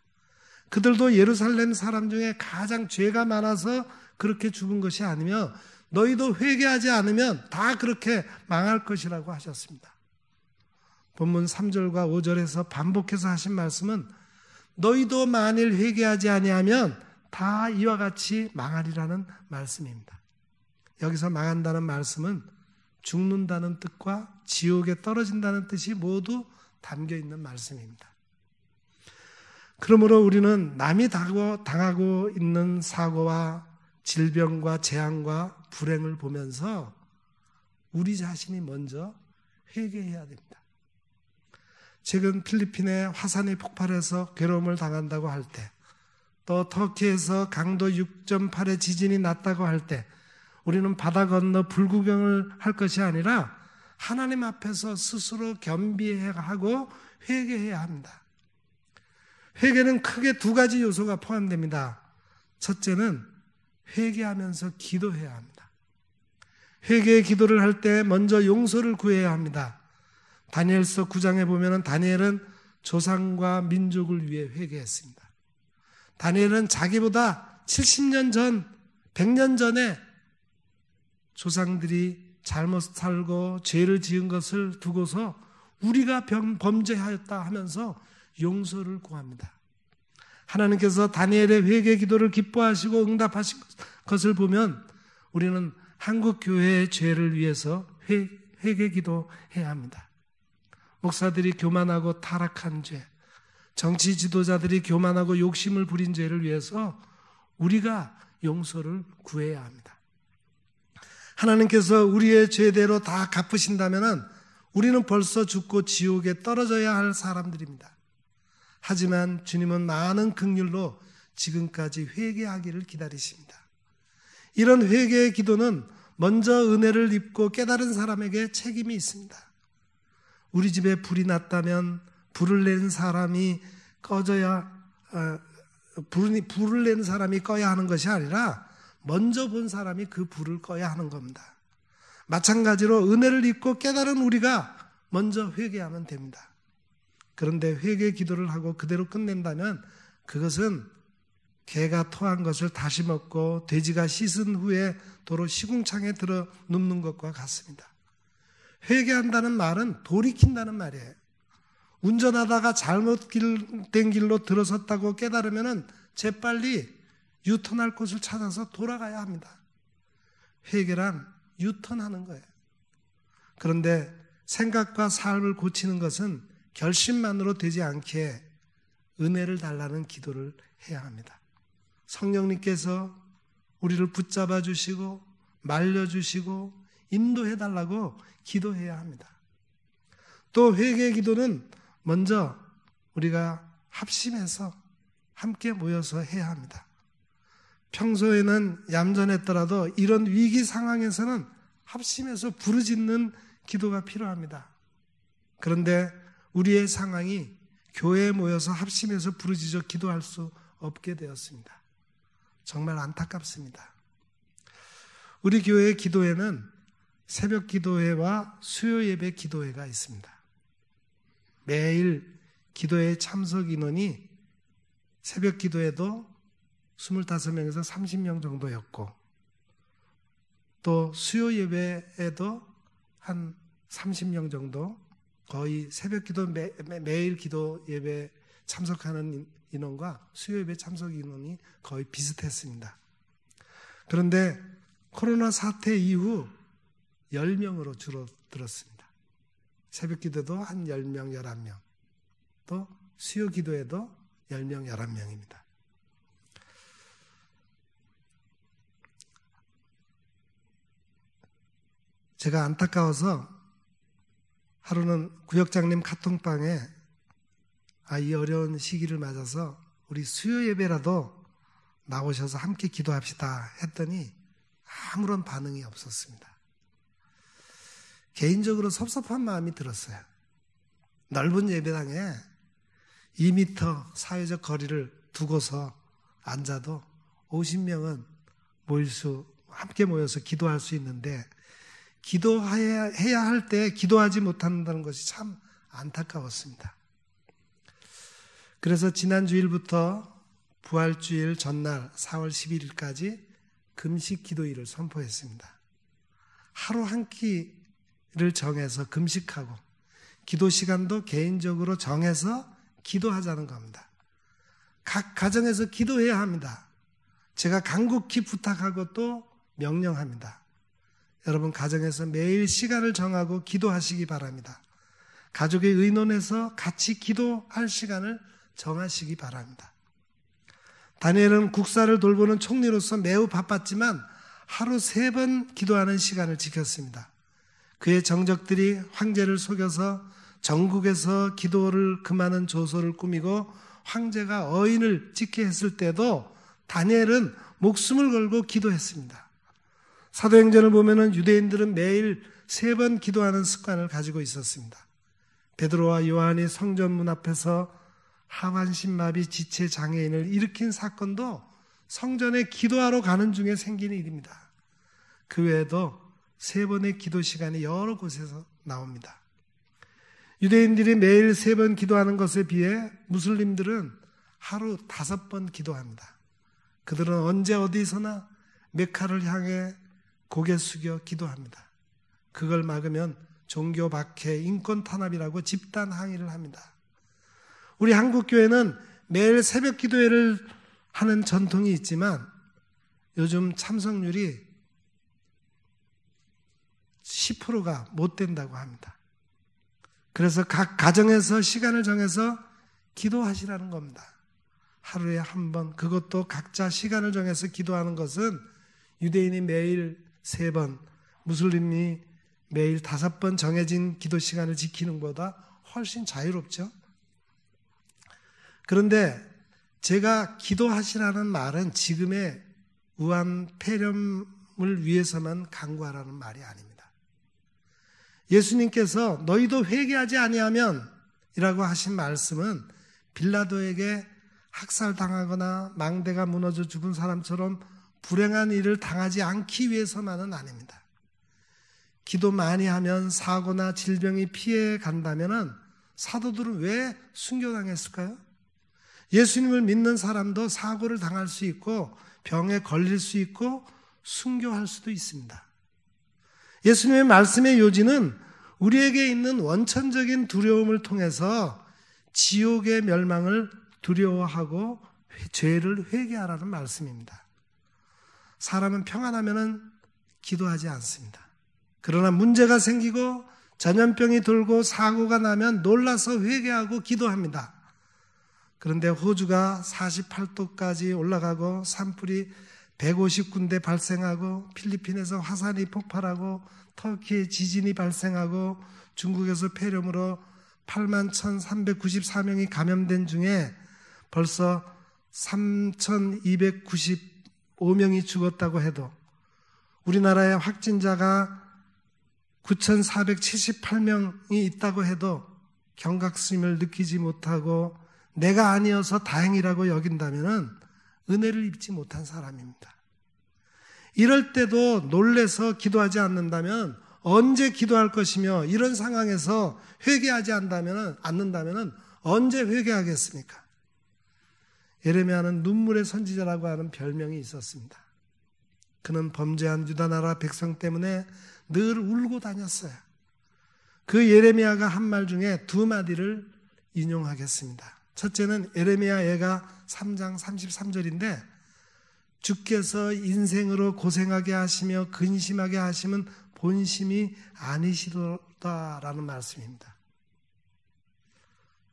그들도 예루살렘 사람 중에 가장 죄가 많아서 그렇게 죽은 것이 아니며 너희도 회개하지 않으면 다 그렇게 망할 것이라고 하셨습니다. 본문 3절과 5절에서 반복해서 하신 말씀은 너희도 만일 회개하지 아니하면 다 이와 같이 망하리라는 말씀입니다. 여기서 망한다는 말씀은 죽는다는 뜻과 지옥에 떨어진다는 뜻이 모두 담겨 있는 말씀입니다. 그러므로 우리는 남이 당하고 있는 사고와 질병과 재앙과 불행을 보면서 우리 자신이 먼저 회개해야 됩니다. 최근 필리핀의 화산이 폭발해서 괴로움을 당한다고 할 때, 또 터키에서 강도 6.8의 지진이 났다고 할 때 우리는 바다 건너 불구경을 할 것이 아니라 하나님 앞에서 스스로 겸비하고 회개해야 합니다. 회개는 크게 두 가지 요소가 포함됩니다. 첫째는 회개하면서 기도해야 합니다. 회개의 기도를 할 때 먼저 용서를 구해야 합니다. 다니엘서 9장에 보면은 다니엘은 조상과 민족을 위해 회개했습니다. 다니엘은 자기보다 70년 전, 100년 전에 조상들이 잘못 살고 죄를 지은 것을 두고서 우리가 범죄하였다 하면서 용서를 구합니다. 하나님께서 다니엘의 회개 기도를 기뻐하시고 응답하신 것을 보면 우리는 한국 교회의 죄를 위해서 회개 기도해야 합니다. 목사들이 교만하고 타락한 죄, 정치 지도자들이 교만하고 욕심을 부린 죄를 위해서 우리가 용서를 구해야 합니다. 하나님께서 우리의 죄대로 다 갚으신다면 우리는 벌써 죽고 지옥에 떨어져야 할 사람들입니다. 하지만 주님은 많은 긍휼로 지금까지 회개하기를 기다리십니다. 이런 회개의 기도는 먼저 은혜를 입고 깨달은 사람에게 책임이 있습니다. 우리 집에 불이 났다면 불을 낸 사람이 불을 낸 사람이 꺼야 하는 것이 아니라 먼저 본 사람이 그 불을 꺼야 하는 겁니다. 마찬가지로 은혜를 입고 깨달은 우리가 먼저 회개하면 됩니다. 그런데 회개 기도를 하고 그대로 끝낸다면 그것은 개가 토한 것을 다시 먹고 돼지가 씻은 후에 도로 시궁창에 들어 눕는 것과 같습니다. 회개한다는 말은 돌이킨다는 말이에요. 운전하다가 잘못된 길로 들어섰다고 깨달으면 재빨리 유턴할 곳을 찾아서 돌아가야 합니다. 회개란 유턴하는 거예요. 그런데 생각과 삶을 고치는 것은 결심만으로 되지 않게 은혜를 달라는 기도를 해야 합니다. 성령님께서 우리를 붙잡아 주시고 말려주시고 인도해 달라고 기도해야 합니다. 또 회개 기도는 먼저 우리가 합심해서 함께 모여서 해야 합니다. 평소에는 얌전했더라도 이런 위기 상황에서는 합심해서 부르짖는 기도가 필요합니다. 그런데 우리의 상황이 교회에 모여서 합심해서 부르짖어 기도할 수 없게 되었습니다. 정말 안타깝습니다. 우리 교회의 기도회는 새벽 기도회와 수요 예배 기도회가 있습니다. 매일 기도회 참석 인원이 새벽 기도회도 25명에서 30명 정도였고 또 수요 예배에도 한 30명 정도 거의 새벽 기도 매일 기도 예배 참석하는 인원과 수요 예배 참석 인원이 거의 비슷했습니다. 그런데 코로나 사태 이후 10명으로 줄어들었습니다. 새벽 기도도 한 10명, 11명, 또 수요 기도에도 10명, 11명입니다. 제가 안타까워서 하루는 구역장님 카톡방에 이 어려운 시기를 맞아서 우리 수요 예배라도 나오셔서 함께 기도합시다 했더니 아무런 반응이 없었습니다. 개인적으로 섭섭한 마음이 들었어요. 넓은 예배당에 2m 사회적 거리를 두고서 앉아도 50명은 함께 모여서 기도할 수 있는데 기도해야 할 때 기도하지 못한다는 것이 참 안타까웠습니다. 그래서 지난 주일부터 부활주일 전날 4월 11일까지 금식 기도일을 선포했습니다. 하루 한 끼를 정해서 금식하고 기도 시간도 개인적으로 정해서 기도하자는 겁니다. 각 가정에서 기도해야 합니다. 제가 간곡히 부탁하고 또 명령합니다. 여러분 가정에서 매일 시간을 정하고 기도하시기 바랍니다. 가족의 의논해서 같이 기도할 시간을 정하시기 바랍니다. 다니엘은 국사를 돌보는 총리로서 매우 바빴지만 하루 3번 기도하는 시간을 지켰습니다. 그의 정적들이 황제를 속여서 전국에서 기도를 금하는 조소를 꾸미고 황제가 어인을 찍게 했을 때도 다니엘은 목숨을 걸고 기도했습니다. 사도행전을 보면은 유대인들은 매일 3번 기도하는 습관을 가지고 있었습니다. 베드로와 요한이 성전 문 앞에서 하반신마비 지체 장애인을 일으킨 사건도 성전에 기도하러 가는 중에 생긴 일입니다. 그 외에도 3번의 기도 시간이 여러 곳에서 나옵니다. 유대인들이 매일 3번 기도하는 것에 비해 무슬림들은 하루 5번 기도합니다. 그들은 언제 어디서나 메카를 향해 고개 숙여 기도합니다. 그걸 막으면 종교 박해, 인권 탄압이라고 집단 항의를 합니다. 우리 한국교회는 매일 새벽 기도회를 하는 전통이 있지만 요즘 참석률이 10%가 못 된다고 합니다. 그래서 각 가정에서 시간을 정해서 기도하시라는 겁니다. 하루에 한 번, 그것도 각자 시간을 정해서 기도하는 것은 유대인이 매일 3번, 무슬림이 매일 5번 정해진 기도 시간을 지키는 것보다 훨씬 자유롭죠. 그런데 제가 기도하시라는 말은 지금의 우한 폐렴을 위해서만 간구하라는 말이 아닙니다. 예수님께서 너희도 회개하지 아니하면 이라고 하신 말씀은 빌라도에게 학살당하거나 망대가 무너져 죽은 사람처럼 불행한 일을 당하지 않기 위해서만은 아닙니다. 기도 많이 하면 사고나 질병이 피해 간다면은 사도들은 왜 순교당했을까요? 예수님을 믿는 사람도 사고를 당할 수 있고 병에 걸릴 수 있고 순교할 수도 있습니다. 예수님의 말씀의 요지는 우리에게 있는 원천적인 두려움을 통해서 지옥의 멸망을 두려워하고 죄를 회개하라는 말씀입니다. 사람은 평안하면 기도하지 않습니다. 그러나 문제가 생기고 전염병이 돌고 사고가 나면 놀라서 회개하고 기도합니다. 그런데 호주가 48도까지 올라가고 산불이 150군데 발생하고 필리핀에서 화산이 폭발하고 터키에 지진이 발생하고 중국에서 폐렴으로 81,394명이 감염된 중에 벌써 3,295명이 죽었다고 해도 우리나라의 확진자가 9,478명이 있다고 해도 경각심을 느끼지 못하고 내가 아니어서 다행이라고 여긴다면 은혜를 입지 못한 사람입니다. 이럴 때도 놀래서 기도하지 않는다면 언제 기도할 것이며 이런 상황에서 회개하지 않는다면 언제 회개하겠습니까? 예레미야는 눈물의 선지자라고 하는 별명이 있었습니다. 그는 범죄한 유다 나라 백성 때문에 늘 울고 다녔어요. 그 예레미야가 한 말 중에 2마디를 인용하겠습니다. 첫째는 예레미야 예가 3장 33절인데 주께서 인생으로 고생하게 하시며 근심하게 하심은 본심이 아니시도다라는 말씀입니다.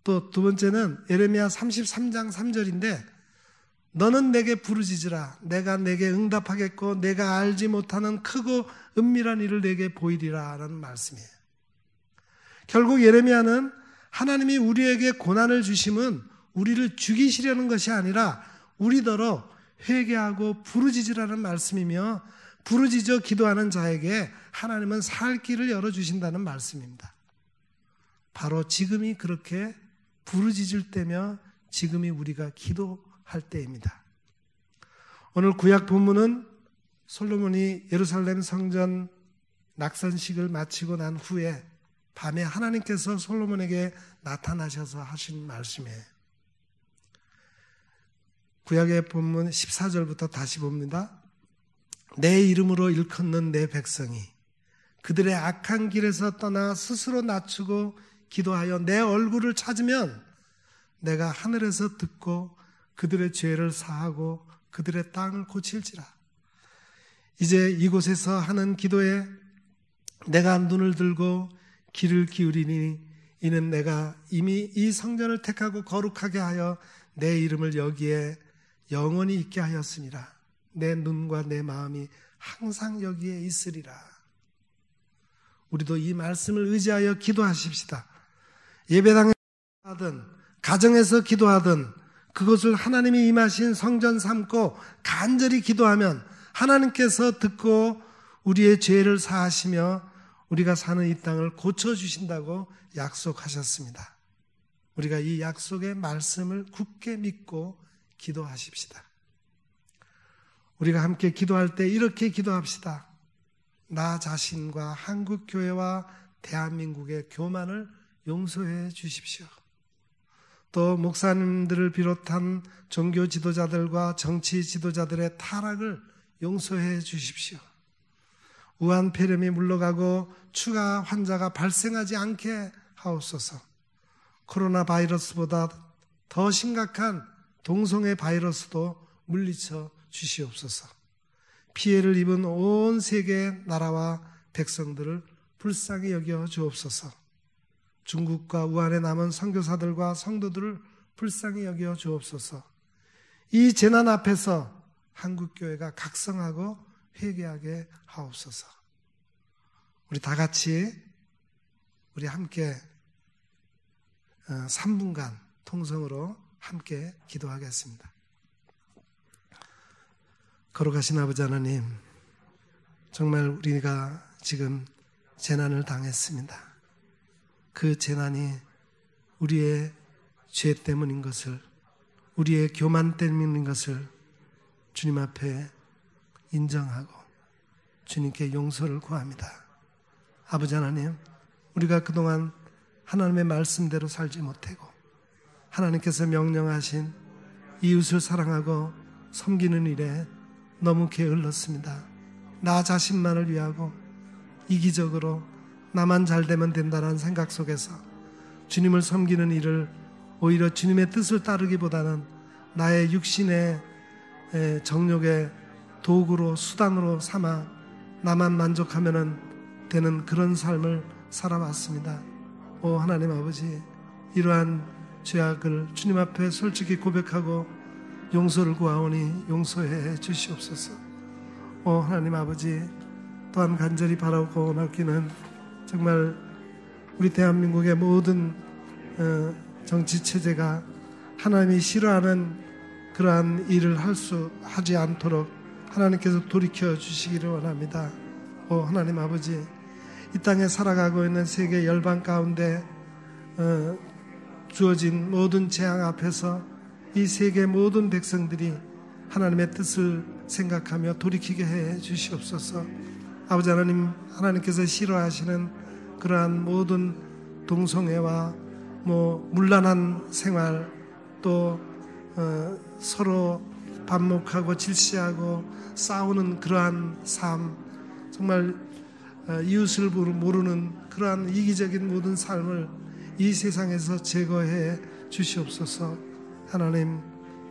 또 두 번째는 예레미야 33장 3절인데 너는 내게 부르짖으라 내가 내게 응답하겠고 내가 알지 못하는 크고 은밀한 일을 내게 보이리라 라는 말씀이에요. 결국 예레미야는 하나님이 우리에게 고난을 주심은 우리를 죽이시려는 것이 아니라 우리더러 회개하고 부르짖으라는 말씀이며 부르짖어 기도하는 자에게 하나님은 살 길을 열어주신다는 말씀입니다. 바로 지금이 그렇게 부르짖을 때며 지금이 우리가 기도할 때입니다. 오늘 구약 본문은 솔로몬이 예루살렘 성전 낙선식을 마치고 난 후에 밤에 하나님께서 솔로몬에게 나타나셔서 하신 말씀이에요. 구약의 본문 14절부터 다시 봅니다. 내 이름으로 일컫는 내 백성이 그들의 악한 길에서 떠나 스스로 낮추고 기도하여 내 얼굴을 찾으면 내가 하늘에서 듣고 그들의 죄를 사하고 그들의 땅을 고칠지라. 이제 이곳에서 하는 기도에 내가 눈을 들고 귀를 기울이니 이는 내가 이미 이 성전을 택하고 거룩하게 하여 내 이름을 여기에 영원히 있게 하였습니다. 내 눈과 내 마음이 항상 여기에 있으리라. 우리도 이 말씀을 의지하여 기도하십시다. 예배당에서 기도하든 가정에서 기도하든 그것을 하나님이 임하신 성전 삼고 간절히 기도하면 하나님께서 듣고 우리의 죄를 사하시며 우리가 사는 이 땅을 고쳐주신다고 약속하셨습니다. 우리가 이 약속의 말씀을 굳게 믿고 기도하십시다. 우리가 함께 기도할 때 이렇게 기도합시다. 나 자신과 한국교회와 대한민국의 교만을 용서해 주십시오. 또 목사님들을 비롯한 종교 지도자들과 정치 지도자들의 타락을 용서해 주십시오. 우한 폐렴이 물러가고 추가 환자가 발생하지 않게 하옵소서. 코로나 바이러스보다 더 심각한 동성애 바이러스도 물리쳐 주시옵소서. 피해를 입은 온 세계 나라와 백성들을 불쌍히 여겨 주옵소서. 중국과 우한에 남은 선교사들과 성도들을 불쌍히 여겨 주옵소서. 이 재난 앞에서 한국교회가 각성하고 회개하게 하옵소서. 우리 다 같이 우리 함께 3분간 통성으로 함께 기도하겠습니다. 거룩하신 아버지 하나님, 정말 우리가 지금 재난을 당했습니다. 그 재난이 우리의 죄 때문인 것을, 우리의 교만 때문인 것을 주님 앞에 인정하고 주님께 용서를 구합니다. 아버지 하나님, 우리가 그동안 하나님의 말씀대로 살지 못하고 하나님께서 명령하신 이웃을 사랑하고 섬기는 일에 너무 게을렀습니다. 나 자신만을 위하고 이기적으로 나만 잘 되면 된다는 생각 속에서 주님을 섬기는 일을 오히려 주님의 뜻을 따르기보다는 나의 육신의 정욕의 도구로 수단으로 삼아 나만 만족하면 되는 그런 삶을 살아왔습니다. 오 하나님 아버지, 이러한 죄악을 주님 앞에 솔직히 고백하고 용서를 구하오니 용서해 주시옵소서. 오 하나님 아버지, 또한 간절히 바라고 원하기는 정말 우리 대한민국의 모든 정치체제가 하나님이 싫어하는 그러한 일을 하지 않도록 하나님께서 돌이켜 주시기를 원합니다. 오 하나님 아버지, 이 땅에 살아가고 있는 세계 열방 가운데 주어진 모든 재앙 앞에서 이 세계 모든 백성들이 하나님의 뜻을 생각하며 돌이키게 해 주시옵소서. 아버지 하나님, 하나님께서 싫어하시는 그러한 모든 동성애와 문란한 생활, 또 서로 반목하고 질시하고 싸우는 그러한 삶, 정말 이웃을 모르는 그러한 이기적인 모든 삶을 이 세상에서 제거해 주시옵소서. 하나님,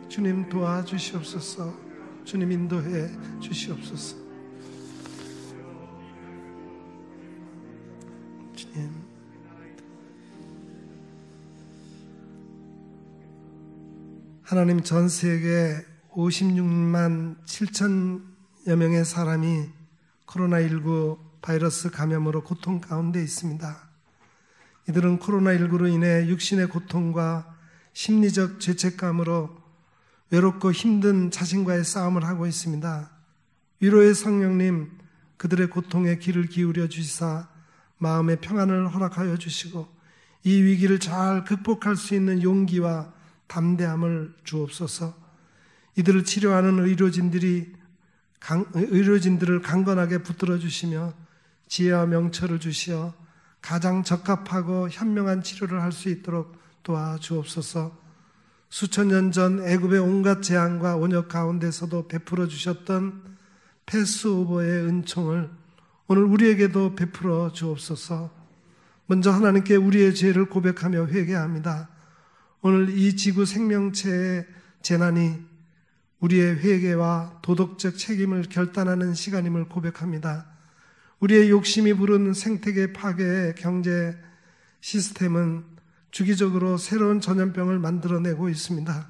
주님 도와주시옵소서. 주님 인도해 주시옵소서. 주님, 하나님, 전 세계 56만 7천여 명의 사람이 코로나19 바이러스 감염으로 고통 가운데 있습니다. 이들은 코로나19로 인해 육신의 고통과 심리적 죄책감으로 외롭고 힘든 자신과의 싸움을 하고 있습니다. 위로의 성령님, 그들의 고통에 귀를 기울여 주시사 마음의 평안을 허락하여 주시고 이 위기를 잘 극복할 수 있는 용기와 담대함을 주옵소서. 이들을 치료하는 의료진들을 강건하게 붙들어 주시며 지혜와 명철을 주시어 가장 적합하고 현명한 치료를 할 수 있도록 도와주옵소서. 수천 년 전 애굽의 온갖 재앙과 온역 가운데서도 베풀어 주셨던 패스오버의 은총을 오늘 우리에게도 베풀어 주옵소서. 먼저 하나님께 우리의 죄를 고백하며 회개합니다. 오늘 이 지구 생명체의 재난이 우리의 회개와 도덕적 책임을 결단하는 시간임을 고백합니다. 우리의 욕심이 부른 생태계 파괴의 경제 시스템은 주기적으로 새로운 전염병을 만들어내고 있습니다.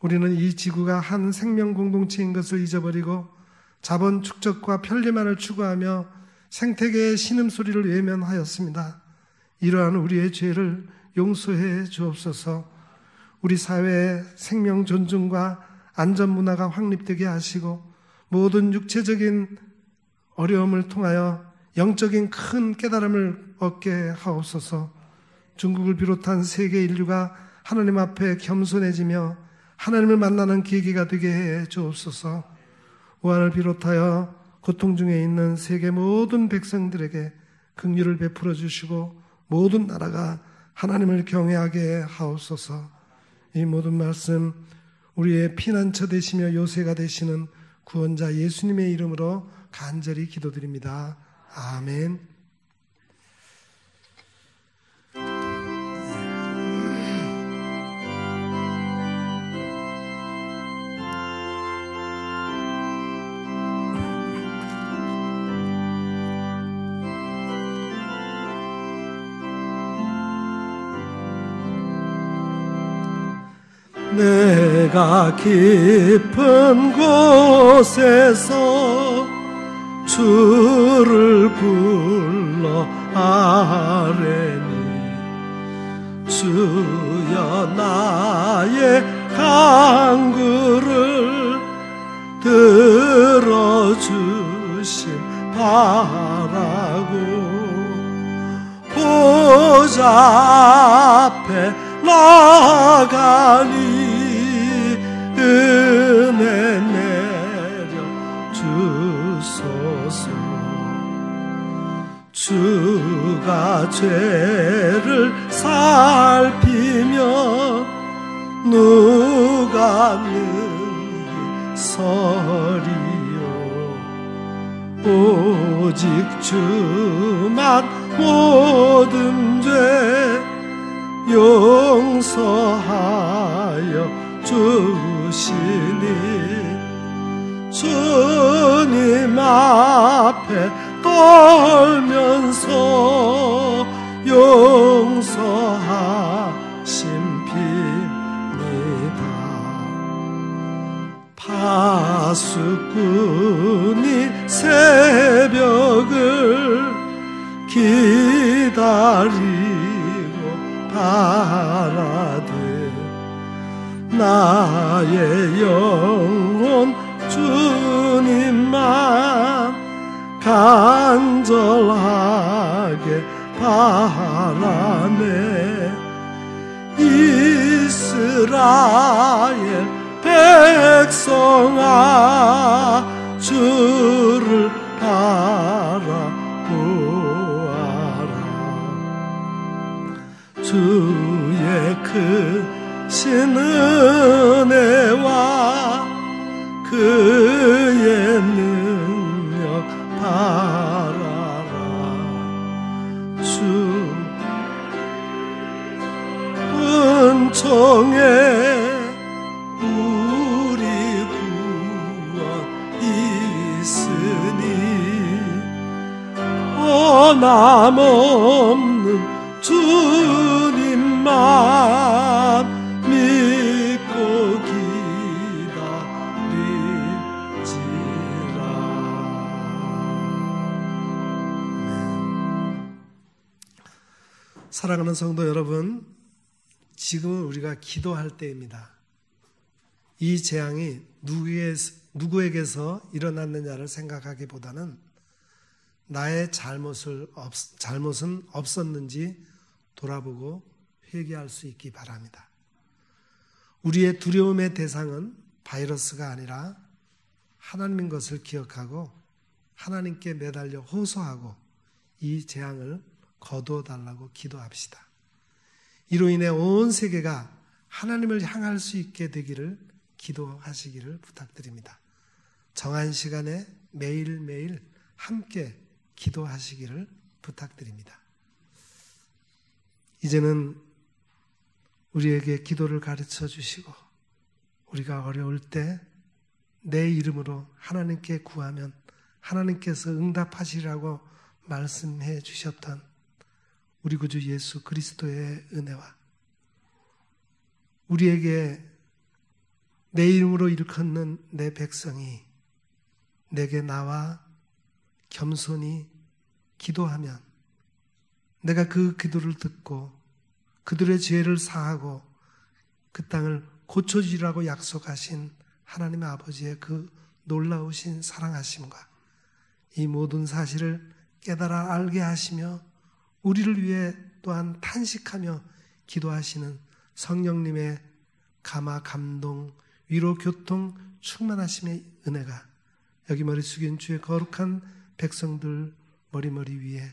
우리는 이 지구가 한 생명 공동체인 것을 잊어버리고 자본 축적과 편리만을 추구하며 생태계의 신음소리를 외면하였습니다. 이러한 우리의 죄를 용서해 주옵소서. 우리 사회의 생명 존중과 안전 문화가 확립되게 하시고 모든 육체적인 어려움을 통하여 영적인 큰 깨달음을 얻게 하옵소서. 중국을 비롯한 세계 인류가 하나님 앞에 겸손해지며 하나님을 만나는 계기가 되게 해 주옵소서. 우한을 비롯하여 고통 중에 있는 세계 모든 백성들에게 긍휼을 베풀어 주시고 모든 나라가 하나님을 경외하게 하옵소서. 이 모든 말씀 우리의 피난처 되시며 요새가 되시는 구원자 예수님의 이름으로 간절히 기도드립니다. 아멘. 내가 깊은 곳에서 주를 불러 아뢰니 주여 나의 간구를 들어주심 바라고 보좌 앞에 나가니 은혜 내려 주소서. 주가 죄를 살피며 누가 능히 서리요. 오직 주만 모든 죄 용서하여 주시니 주님 앞에 떨면서 용서하심핍니다. 파수꾼이 새벽을 기다리고 바라듯 나의 영혼 주님만 간절하게 바라네. 이스라엘 백성아 주를 바라보아라. 주의 크신 은혜와 그의 능력 바라라. 주 은총에 우리 구원 있으니 변함없는 주님만 믿고 기다릴지라. 사랑하는 성도 여러분, 지금은 우리가 기도할 때입니다. 이 재앙이 누구에게서 일어났느냐를 생각하기보다는 나의 잘못은 없었는지 돌아보고 회개할 수 있기 바랍니다. 우리의 두려움의 대상은 바이러스가 아니라 하나님인 것을 기억하고 하나님께 매달려 호소하고 이 재앙을 거두어달라고 기도합시다. 이로 인해 온 세계가 하나님을 향할 수 있게 되기를 기도하시기를 부탁드립니다. 정한 시간에 매일매일 함께 기도하시기를 부탁드립니다. 이제는 우리에게 기도를 가르쳐 주시고 우리가 어려울 때 내 이름으로 하나님께 구하면 하나님께서 응답하시라고 말씀해 주셨던 우리 구주 예수 그리스도의 은혜와 우리에게 내 이름으로 일컫는 내 백성이 내게 나와 겸손히 기도하면 내가 그 기도를 듣고 그들의 죄를 사하고 그 땅을 고쳐주리라고 약속하신 하나님의 아버지의 그 놀라우신 사랑하심과 이 모든 사실을 깨달아 알게 하시며 우리를 위해 또한 탄식하며 기도하시는 성령님의 감화, 감동, 위로, 교통, 충만하심의 은혜가 여기 머리 숙인 주의 거룩한 백성들 머리 위에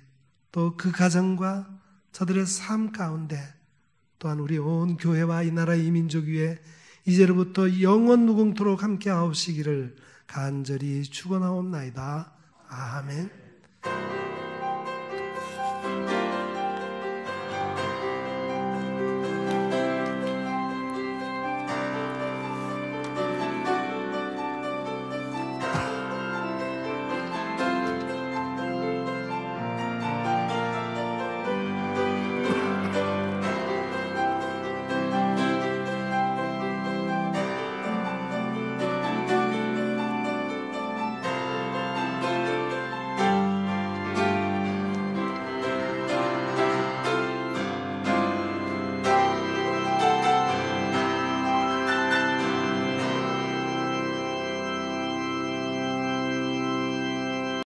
또 그 가정과 저들의 삶 가운데 또한 우리 온 교회와 이 나라 이 민족 위에 이제로부터 영원 무궁토록 함께 하옵시기를 간절히 축원하옵나이다. 아멘.